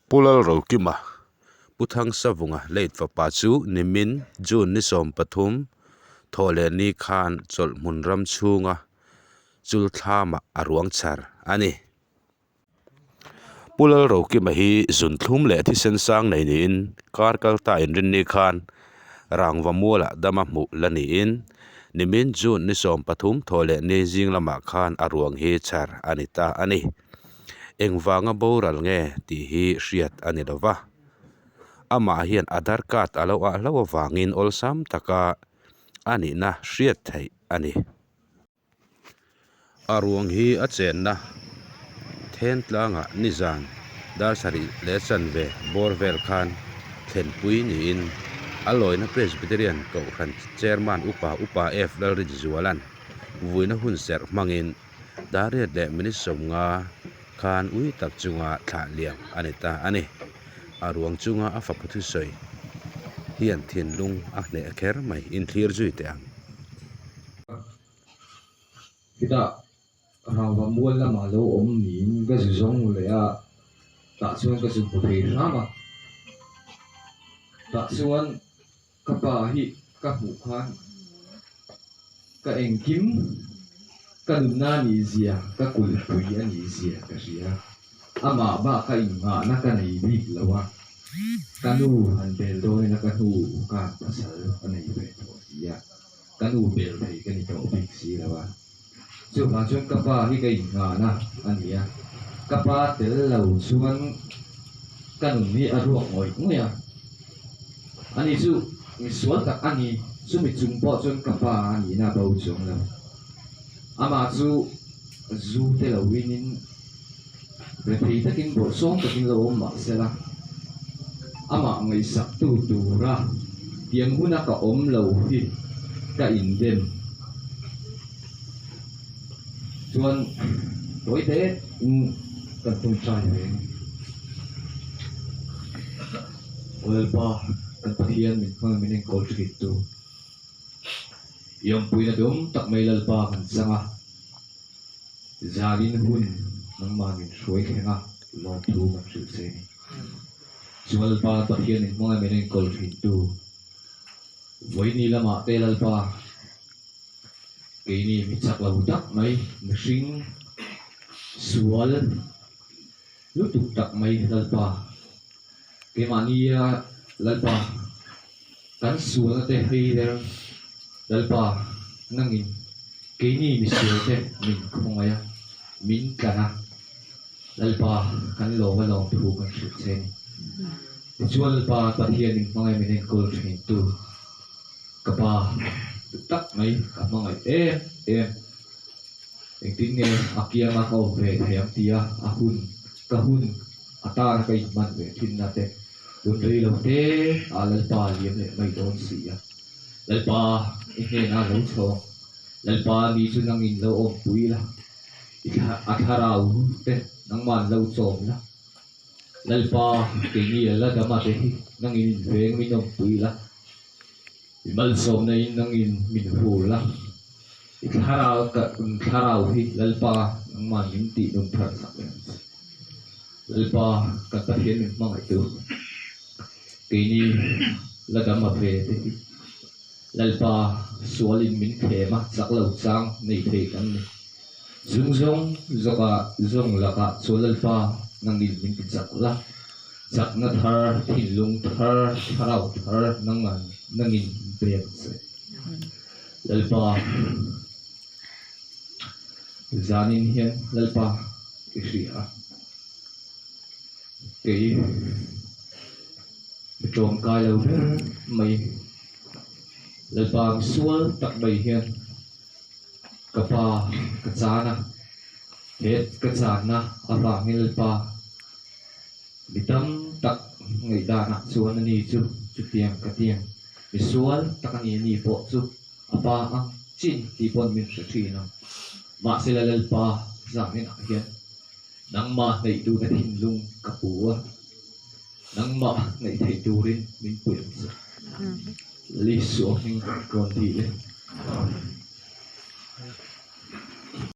Pulal Rokima Puthang Savunga late for Pachu Nimin June Nisom Pathum Thole Ni Khan Chol Munram Chunga Chul Thama Arwang Char Ani Pulal Rokima hi Zunthum le Thisen Sang Nei in Karkal Ta in Rin Ni Khan Rangwa Mula Damamu Lani in Nimin June Nisom Pathum Thole Ni Jing Lama Khan Arwang Hi Char Anita Ani Engwanga boral nge ti hi riat ani lova ama hian Aadhaar card alo wangin olsam taka ani na riat thei ani arwang hi achen na then tlanga nizan darsari lechan ve borvel khan thlen pui ni in aloina presbyterian ko khan chairman upa f dal rijwalan vuina hun ser mangin dare de minister nga Khan ui tak chunga thla liang anita ani arwang chunga afa puthu soi hian thin lung a ne kher mai in thlir zui te ang kita rawa mual la malo om nin ga zong le a ta chuan ka chu phei rama ta chuan ka pa hi ka hu khan ka eng kim ka na ni zia ka kul pui ani zia ka ria ama ba ka inga na ka nei bi lawa kanu han bel do na ka nu ka pasal anei be to zia kanu bel thei ka ni to big si lawa chu ma chuan ka pa hi ka inga na ania ka pa tel lo chuan kanu ni a ruak ngoi ngoya ani chu mi sual tak ani chu mi chung po chuan ka pa ani na bo chung lo ama chu zu te lo winin refi takin bo song takin lo ma sela ama ngai sak tu ra tiang huna ka om lo hi ka in dem chuan tối thế cần tung trai về oil bar cần phát hiện mình có trực tu yang punya dom tak mai lalpa kan sanga zalin hun nang manin suai khenga long tu man su se ni chual pa pathian ni mo men kol tu voi ni lama te lalpa ke ni mi chak la budak mai machine sual lu tu tak mai lalpa ke mania lalpa kan sual te hi der lalpa nangin kini misiote min khongaya min kana lalpa kan lo wa long thu kan su chen chuan lalpa pathian ning mangai men kol thin tu kapa tak mai ka mangai em engtin nge akia ma ko ve thayam tia ahun kahun ata kai man ve thin na te dun rei lo te lalpa liam le mai don sia lalpa ihe na lo cho lalpa ni chu nang in lo om pui la atharau te nang man lo chom la lalpa ke ni la dama te nang in veng min om pui la mal som na in nang in min hu la itharau ka tharau hi lalpa nang man min ti dum thar sak lalpa ka ta hian min mangai tu ke ni la dama ve te lalpa sualin min khema saklo chang nei the kan ni zung zoka zong laka chulalpa nangin min chak la chak na thar thilung thar tharau thar nangan nangin brek se lalpa zanin hian lalpa ishia ke trong kai lo mai lalpa sual tak bai hian kapa kachana het kachana awang lalpa bitam tak ngai dana chuan ani chu tiang ka tiang mi sual tak ani ni po chu apa ang chin ti pon min thina ma sila lalpa zangin hian nang ma nei tu na thin lung kapua nang ma nei thei turin min puin li suok ning kon ti le